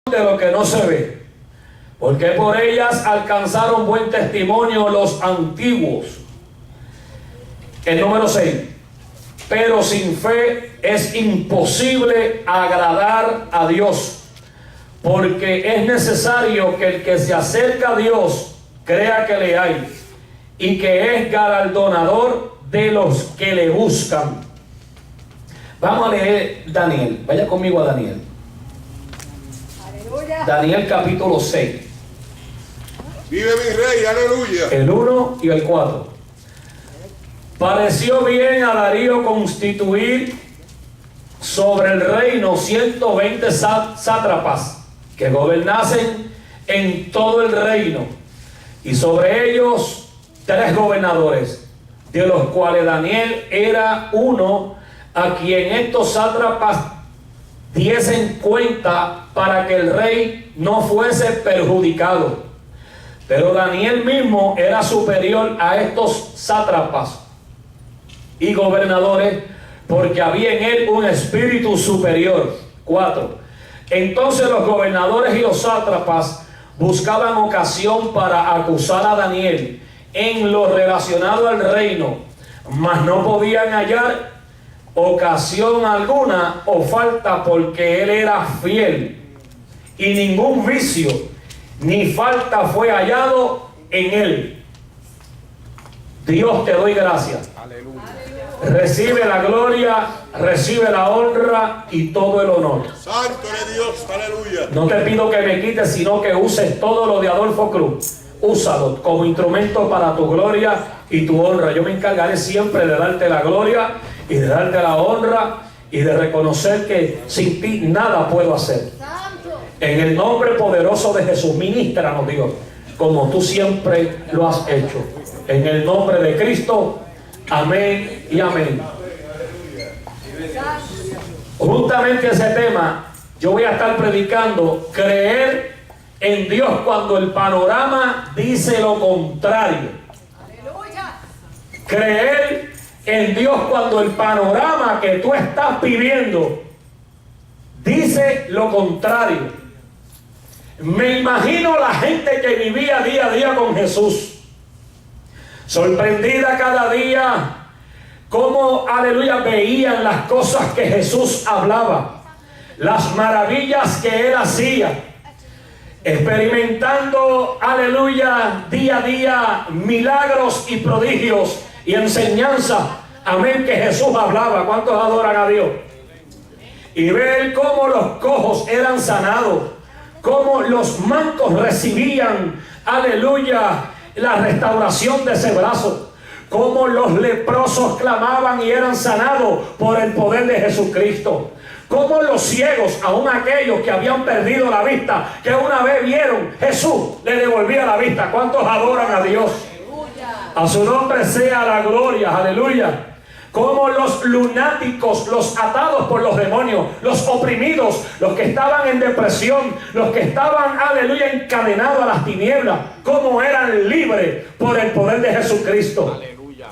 de lo que no se ve, porque por ellas alcanzaron buen testimonio los antiguos. El número 6. Pero sin fe es imposible agradar a Dios, porque es necesario que el que se acerca a Dios crea que le hay y que es galardonador de los que le buscan. Vamos a leer Daniel. Vaya conmigo a Daniel. Aleluya. Daniel capítulo 6. Vive mi rey, aleluya. El 1 y el 4. Pareció bien a Darío constituir sobre el reino 120 sátrapas que gobernasen en todo el reino, y sobre ellos 3 gobernadores, de los cuales Daniel era uno, a quien estos sátrapas diesen cuenta para que el rey no fuese perjudicado. Pero Daniel mismo era superior a estos sátrapas y gobernadores, porque había en él un espíritu superior. 4. Entonces los gobernadores y los sátrapas buscaban ocasión para acusar a Daniel en lo relacionado al reino, mas no podían hallar ocasión alguna o falta, porque él era fiel, y ningún vicio ni falta fue hallado en él. Dios, te doy gracias. Aleluya. Recibe la gloria, recibe la honra y todo el honor. Santo de Dios, aleluya. No te pido que me quites, sino que uses todo lo de Adolfo Cruz. Úsalo como instrumento para tu gloria y tu honra. Yo me encargaré siempre de darte la gloria y de darte la honra y de reconocer que sin ti nada puedo hacer. En el nombre poderoso de Jesús, ministranos, Dios, como tú siempre lo has hecho. En el nombre de Cristo, amén y amén. Juntamente a ese tema, yo voy a estar predicando creer en Dios cuando el panorama dice lo contrario. Creer en Dios cuando el panorama que tú estás viviendo dice lo contrario. Me imagino la gente que vivía día a día con Jesús, sorprendida cada día, cómo, aleluya, veían las cosas que Jesús hablaba, las maravillas que Él hacía, experimentando, aleluya, día a día, milagros y prodigios y enseñanza, amén, que Jesús hablaba. ¿Cuántos adoran a Dios? Y ver cómo los cojos eran sanados, cómo los mancos recibían, aleluya, la restauración de ese brazo, cómo los leprosos clamaban y eran sanados por el poder de Jesucristo, cómo los ciegos, aun aquellos que habían perdido la vista, que una vez vieron, Jesús le devolvía la vista. ¿Cuántos adoran a Dios? A su nombre sea la gloria, aleluya. Como los lunáticos, los atados por los demonios, los oprimidos, los que estaban en depresión, los que estaban, aleluya, encadenados a las tinieblas, como eran libres por el poder de Jesucristo. Aleluya.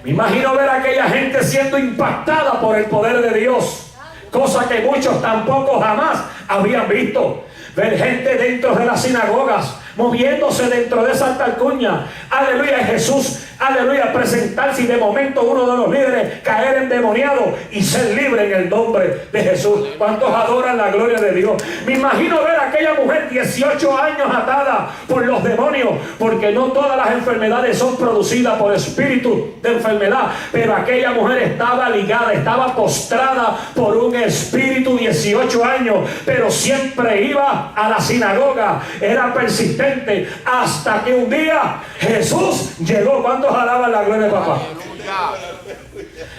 Me imagino ver a aquella gente siendo impactada por el poder de Dios, cosa que muchos tampoco jamás habían visto. Ver gente dentro de las sinagogas, moviéndose dentro de esa altarcuña, aleluya, Jesús, aleluya, presentarse y de momento uno de los líderes caer endemoniado y ser libre en el nombre de Jesús. ¿Cuántos adoran la gloria de Dios? Me imagino ver a aquella mujer 18 años atada por los demonios, porque no todas las enfermedades son producidas por espíritu de enfermedad, pero aquella mujer estaba ligada, estaba postrada por un espíritu 18 años, pero siempre iba a la sinagoga, era persistente, hasta que un día Jesús llegó. ¿Cuántos alaban la gloria de papá?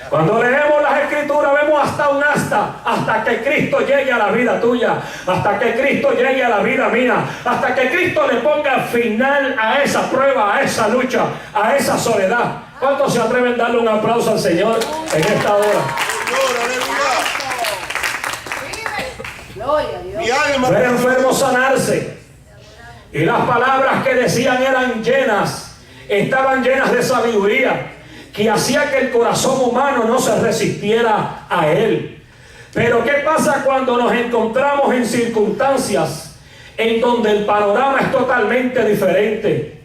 Cuando leemos las escrituras vemos hasta un hasta que Cristo llegue a la vida tuya, hasta que Cristo llegue a la vida mía, hasta que Cristo le ponga final a esa prueba, a esa lucha, a esa soledad. ¿Cuántos se atreven a darle un aplauso al Señor en esta hora? Ver enfermos sanarse, y las palabras que decían eran llenas, estaban llenas de sabiduría, que hacía que el corazón humano no se resistiera a él. Pero ¿qué pasa cuando nos encontramos en circunstancias en donde el panorama es totalmente diferente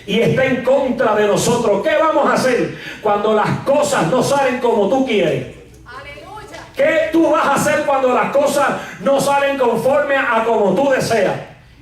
y está en contra de nosotros. ¿Qué vamos a hacer cuando las cosas no salen como tú quieres? ¿Qué tú vas a hacer cuando las cosas no salen conforme a como tú deseas?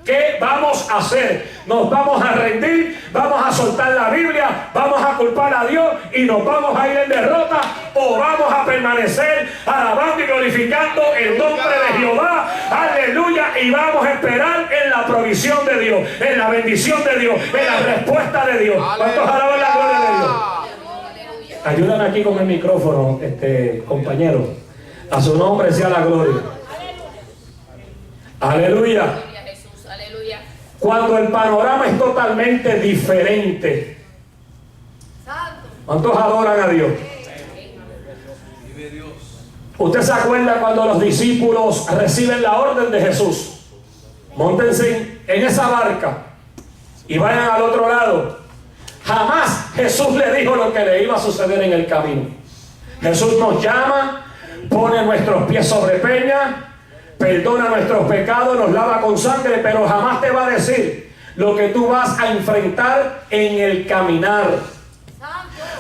¿Qué vamos a hacer? ¿Nos vamos a rendir? ¿Vamos a soltar la Biblia? ¿Vamos a culpar a Dios y nos vamos a ir en derrota? ¿O vamos a permanecer alabando y glorificando el nombre de Jehová? Aleluya. Y vamos a esperar en la provisión de Dios, en la bendición de Dios, en la respuesta de Dios. ¿Cuántos alaban la gloria de Dios? Ayúdame aquí con el micrófono, compañero. A su nombre sea la gloria. Aleluya. Cuando el panorama es totalmente diferente. ¿Cuántos adoran a Dios? ¿Usted se acuerda cuando los discípulos reciben la orden de Jesús? Móntense en esa barca y vayan al otro lado. Jamás Jesús le dijo lo que le iba a suceder en el camino. Jesús nos llama, pone nuestros pies sobre peña, perdona nuestros pecados, nos lava con sangre, pero jamás te va a decir lo que tú vas a enfrentar en el caminar.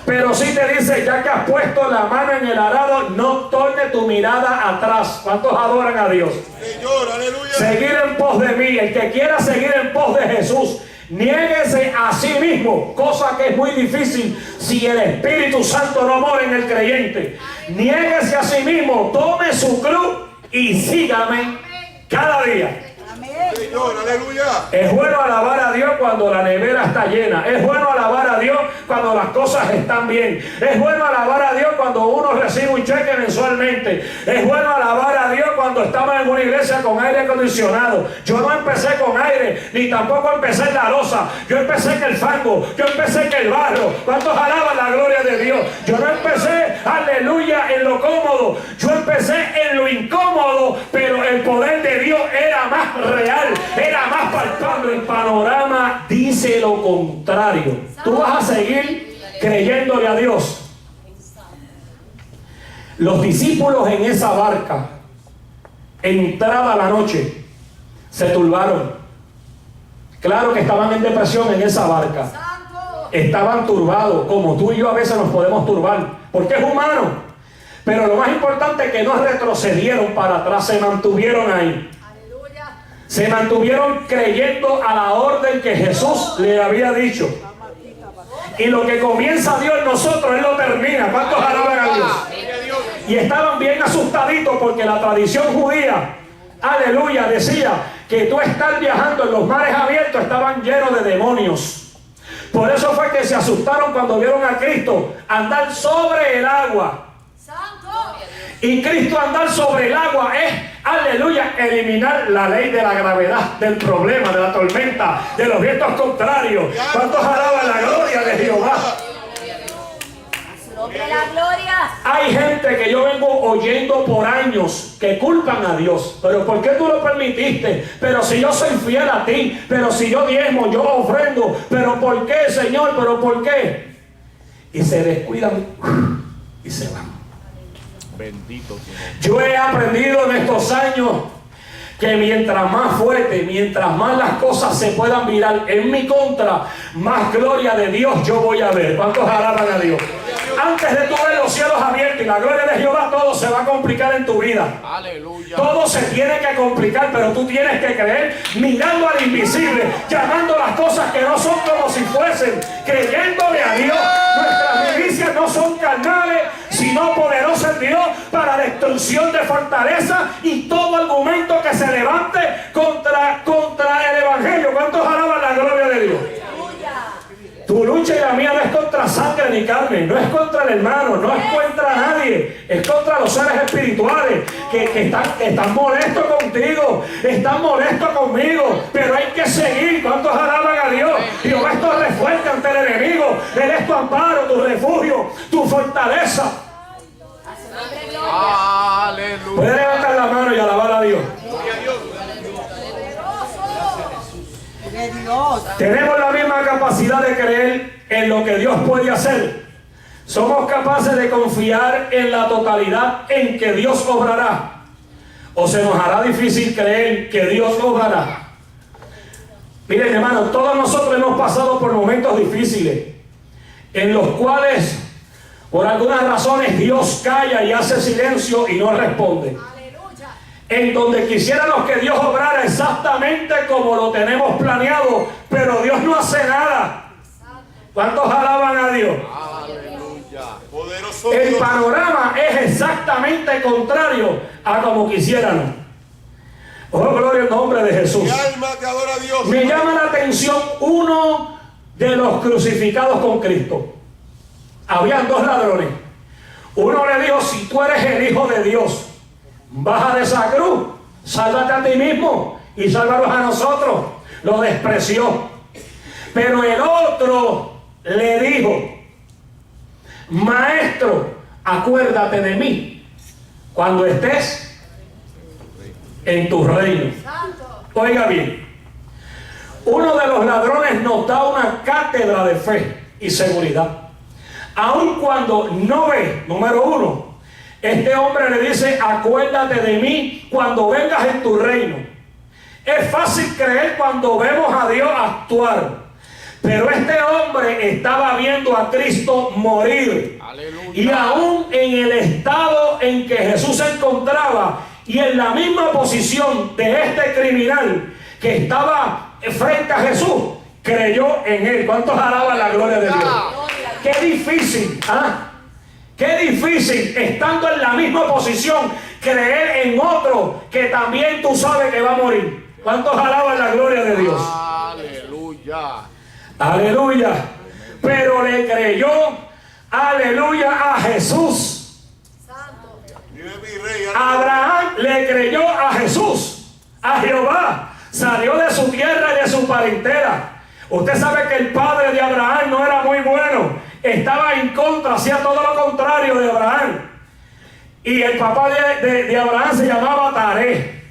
Pero sí te dice, ya que has puesto la mano en el arado, no torne tu mirada atrás. ¿Cuántos adoran a Dios? Señor, aleluya. Seguir en pos de mí. El que quiera seguir en pos de Jesús, niéguese a sí mismo, cosa que es muy difícil si el Espíritu Santo no mora en el creyente. Niéguese a sí mismo, tome su cruz y sígame cada día. Señor, aleluya. Es bueno alabar a Dios cuando la nevera está llena. Es bueno alabar a Dios cuando las cosas están bien. Es bueno alabar a Dios cuando uno recibe un cheque mensualmente. Es bueno alabar a Dios cuando estamos en una iglesia con aire acondicionado. Yo no empecé con aire, ni tampoco empecé en la loza. Yo empecé en el fango, yo empecé en el barro. ¿Cuántos alaban la gloria de Dios? Yo no empecé, aleluya, en lo cómodo. Yo empecé en lo incómodo, pero el poder de Dios era más real, era más palpable. El panorama dice lo contrario. Tú vas a seguir creyéndole a Dios. Los discípulos en esa barca, entrada la noche, se turbaron. Claro que estaban en depresión en esa barca. Estaban turbados, como tú y yo a veces nos podemos turbar, porque es humano. Pero lo más importante es que no retrocedieron para atrás, se mantuvieron ahí. Se mantuvieron creyendo a la orden que Jesús le había dicho. Y lo que comienza Dios en nosotros, Él lo termina. ¿Cuántos alaban a Dios? Y estaban bien asustaditos porque la tradición judía, aleluya, decía que tú estar viajando en los mares abiertos estaban llenos de demonios. Por eso fue que se asustaron cuando vieron a Cristo andar sobre el agua. Y Cristo andar sobre el agua es, aleluya, eliminar la ley de la gravedad, del problema, de la tormenta, de los vientos contrarios. ¿Cuántos alaban la gloria de Jehová? La gloria. Hay gente que yo vengo oyendo por años que culpan a Dios. Pero ¿por qué tú lo permitiste? Pero si yo soy fiel a ti, pero si yo diezmo, yo ofrendo, pero ¿por qué, Señor? ¿Pero por qué? Y se descuidan y se van. Bendito Señor. Yo he aprendido en estos años que mientras más fuerte, mientras más las cosas se puedan virar en mi contra, más gloria de Dios yo voy a ver. ¿Cuántos alaban a Dios? Antes de tú ver los cielos abiertos y la gloria de Jehová, todo se va a complicar en tu vida. Aleluya. Todo se tiene que complicar, pero tú tienes que creer mirando al invisible, llamando las cosas que no son como si fuesen, creyéndole a Dios. Nuestras milicias no son carnales, sino poderosas en Dios para destrucción de fortaleza y todo argumento que se levante contra el evangelio. ¿Cuántos alaban la gloria de Dios? Tu lucha y la mía no es contra sangre ni carne, no es contra el hermano, no es contra nadie, es contra los seres espirituales que están molestos contigo, están molestos conmigo, pero hay que seguir. ¿Cuántos alaban a Dios? Jehová es tu refuerzo ante el enemigo, Él es tu amparo, tu refugio, tu fortaleza. Aleluya. Puede levantar la mano y alabar a Dios. Tenemos la misma capacidad de creer en lo que Dios puede hacer. Somos capaces de confiar en la totalidad en que Dios obrará. O se nos hará difícil creer que Dios obrará. Miren, hermanos, todos nosotros hemos pasado por momentos difíciles en los cuales por algunas razones Dios calla y hace silencio y no responde. En donde quisiéramos que Dios obrara exactamente como lo tenemos planeado, pero Dios no hace nada. ¿Cuántos alaban a Dios? Aleluya. Poderoso El Dios. panorama es exactamente contrario a como quisiéramos. Oh, gloria al nombre de Jesús. Mi alma te adora a Dios. Me llama la atención uno de los crucificados con Cristo. Habían dos ladrones. Uno le dijo: si tú eres el Hijo de Dios, baja de esa cruz, sálvate a ti mismo y sálvanos a nosotros. Lo despreció. Pero el otro le dijo: Maestro, acuérdate de mí cuando estés en tu reino. Oiga bien, uno de los ladrones nos da una cátedra de fe y seguridad. Aun cuando no ve, número uno, este hombre le dice: acuérdate de mí cuando vengas en tu reino. Es fácil creer cuando vemos a Dios actuar, pero este hombre estaba viendo a Cristo morir. Aleluya. Y aún en el estado en que Jesús se encontraba y en la misma posición de este criminal que estaba frente a Jesús, creyó en él. ¿Cuántos alaban la gloria de Dios? Qué difícil, ¿ah? Qué difícil, estando en la misma posición, creer en otro que también tú sabes que va a morir. ¿Cuántos alaban la gloria de Dios? Aleluya. Aleluya. Pero le creyó, aleluya, a Jesús. Vive mi rey. Abraham le creyó a Jesús, a Jehová. Salió de su tierra y de su parentela. Usted sabe que el padre de Abraham no era muy bueno. Estaba en contra, hacía todo lo contrario de Abraham. Y el papá de Abraham se llamaba Taré.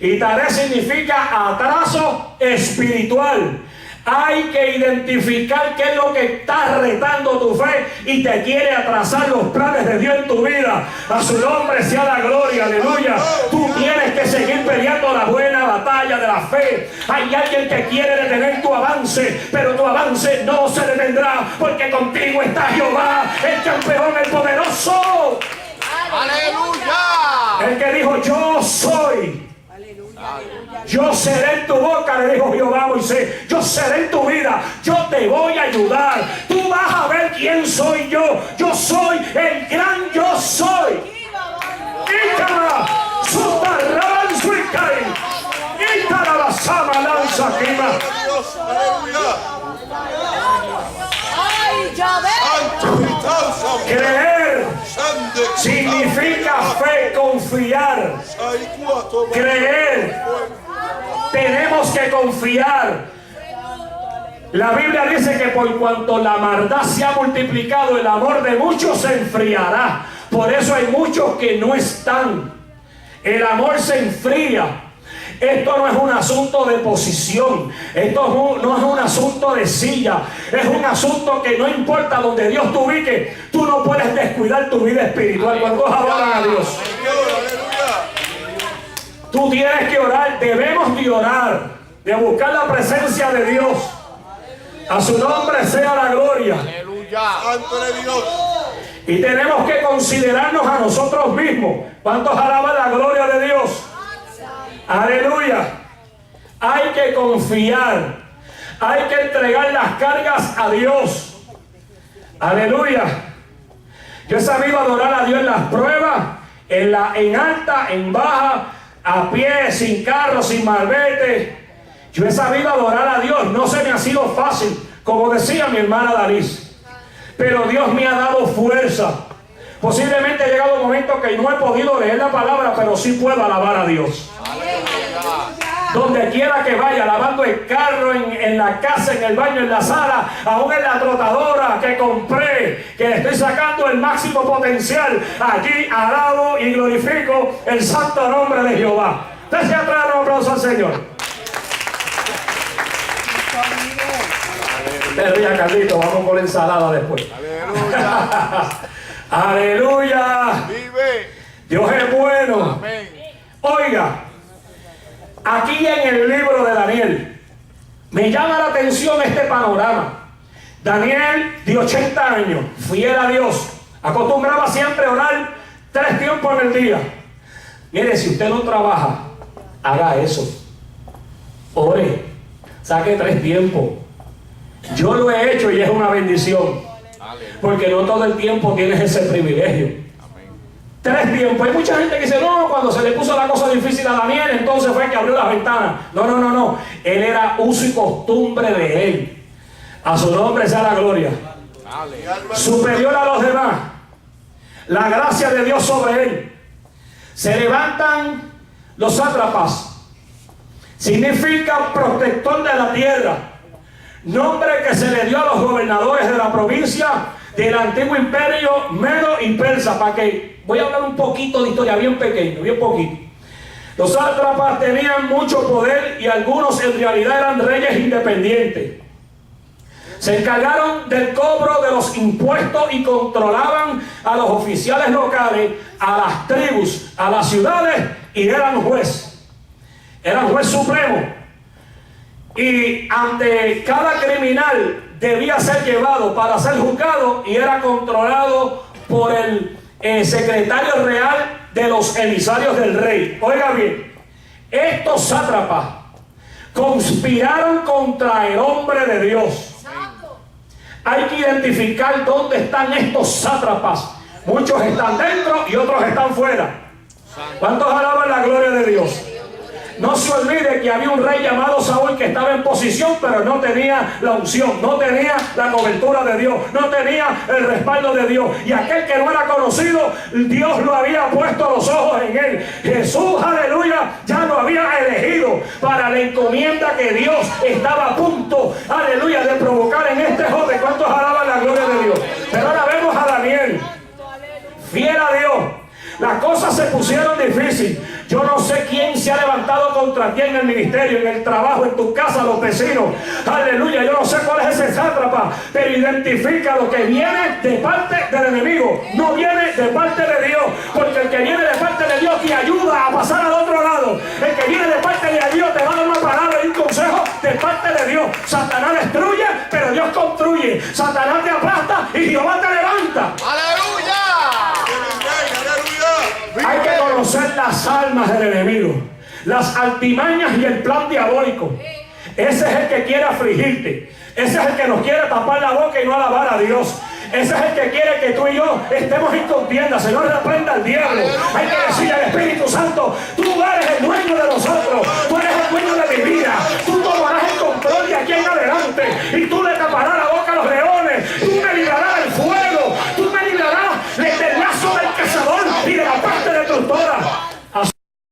Y Taré significa atraso espiritual. Hay que identificar qué es lo que está retando tu fe y te quiere atrasar los planes de Dios en tu vida. A su nombre sea la gloria, aleluya. Tú tienes que seguir peleando la buena batalla de la fe. Hay alguien que quiere detener tu avance, pero tu avance no se detendrá, porque contigo está Jehová, el campeón, el poderoso. Aleluya. El que dijo: yo soy. Yo seré en tu boca, le dijo Jehová a Moisés. Yo seré en tu vida. Yo te voy a ayudar. Tú vas a ver quién soy yo. Yo soy el gran yo soy. Ícara, Sutarraban Suicai. Ícara Basama Lanza Quima. Dios, aleluya. ¡Ay, ya ves! Santo y causa. Creer Santo. significa fe, confiar. Creer. Tenemos que confiar. La Biblia dice que por cuanto la maldad se ha multiplicado, el amor de muchos se enfriará. Por eso hay muchos que no están. El amor se enfría. Esto no es un asunto de posición. Esto no es un asunto de silla. Es un asunto que no importa donde Dios te ubique, tú no puedes descuidar tu vida espiritual. Cuando adoran a Dios, tú tienes que orar. Debemos de orar, de buscar la presencia de Dios. A su nombre sea la gloria. Aleluya. Santo de Dios. Y tenemos que considerarnos a nosotros mismos. ¿Cuántos alaban la gloria de Dios? Aleluya. Hay que confiar. Hay que entregar las cargas a Dios. Aleluya. Yo he sabido adorar a Dios en las pruebas, en alta, en baja, a pie, sin carro, sin malvete. Yo he sabido adorar a Dios. No se me ha sido fácil, como decía mi hermana Dalis, pero Dios me ha dado fuerza. Posiblemente ha llegado un momento que no he podido leer la palabra, pero sí puedo alabar a Dios. Donde quiera que vaya, lavando el carro, en la casa, en el baño, en la sala, aún en la trotadora que compré, que le estoy sacando el máximo potencial, allí alabo y glorifico el santo nombre de Jehová. Desde atrás un aplauso al Señor. Aleluya, Carlito, vamos con la ensalada después. Aleluya. Aleluya. Vive. Dios es bueno. Amén. Oiga, aquí en el libro de Daniel, Me llama la atención este panorama. Daniel, de 80 años, fiel a Dios, acostumbraba siempre a orar 3 tiempos en el día. Mire, si usted no trabaja, haga eso. Ore, saque 3 tiempos. Yo lo he hecho y es una bendición, porque no todo el tiempo tienes ese privilegio. 3 tiempos. Hay mucha gente que dice, no, cuando se le puso la cosa difícil a Daniel, entonces fue que abrió las ventanas. No. Él era uso y costumbre de él. A su nombre sea la gloria. Superior a los demás. La gracia de Dios sobre él. Se levantan los sátrapas. Significa protector de la tierra. Nombre que se le dio a los gobernadores de la provincia del antiguo imperio Medo y Persa. Para que voy a hablar un poquito de historia, bien pequeño, bien poquito. Los sátrapas tenían mucho poder y algunos en realidad eran reyes independientes. Se encargaron del cobro de los impuestos y controlaban a los oficiales locales, a las tribus, a las ciudades, y eran juez. Eran juez supremo. Y ante cada criminal debía ser llevado para ser juzgado y era controlado por el secretario real de los emisarios del rey. Oiga bien, estos sátrapas conspiraron contra el hombre de Dios. Hay que identificar dónde están estos sátrapas. Muchos están dentro y otros están fuera. ¿Cuántos alaban la gloria de Dios? No se olvide que había un rey llamado Saúl que estaba en posición, pero no tenía la unción, no tenía la cobertura de Dios, no tenía el respaldo de Dios. Y aquel que no era conocido, Dios lo había puesto los ojos en él. Jesús, aleluya, ya lo había elegido para la encomienda que Dios estaba a punto, aleluya, de provocar en este joven. ¿Cuántos alaban la gloria de Dios? Pero ahora vemos a Daniel, fiel a Dios. Las cosas se pusieron difíciles. Yo no sé quién se ha levantado contra ti en el ministerio, en el trabajo, en tu casa, los vecinos. Aleluya, yo no sé cuál es ese sátrapa, pero identifica lo que viene de parte del enemigo. No viene de parte de Dios, porque el que viene de parte de Dios te ayuda a pasar al otro lado. El que viene de parte de Dios te va a dar una palabra y un consejo de parte de Dios. Satanás destruye, pero Dios construye. Satanás te aplasta y Jehová te levanta. ¡Aleluya! Hay que conocer las almas del enemigo, las artimañas y el plan diabólico. Ese es el que quiere afligirte. Ese es el que nos quiere tapar la boca y no alabar a Dios. Ese es el que quiere que tú y yo estemos en contienda. Señor, reprenda al diablo. Hay que decirle al Espíritu Santo, tú eres el dueño de nosotros.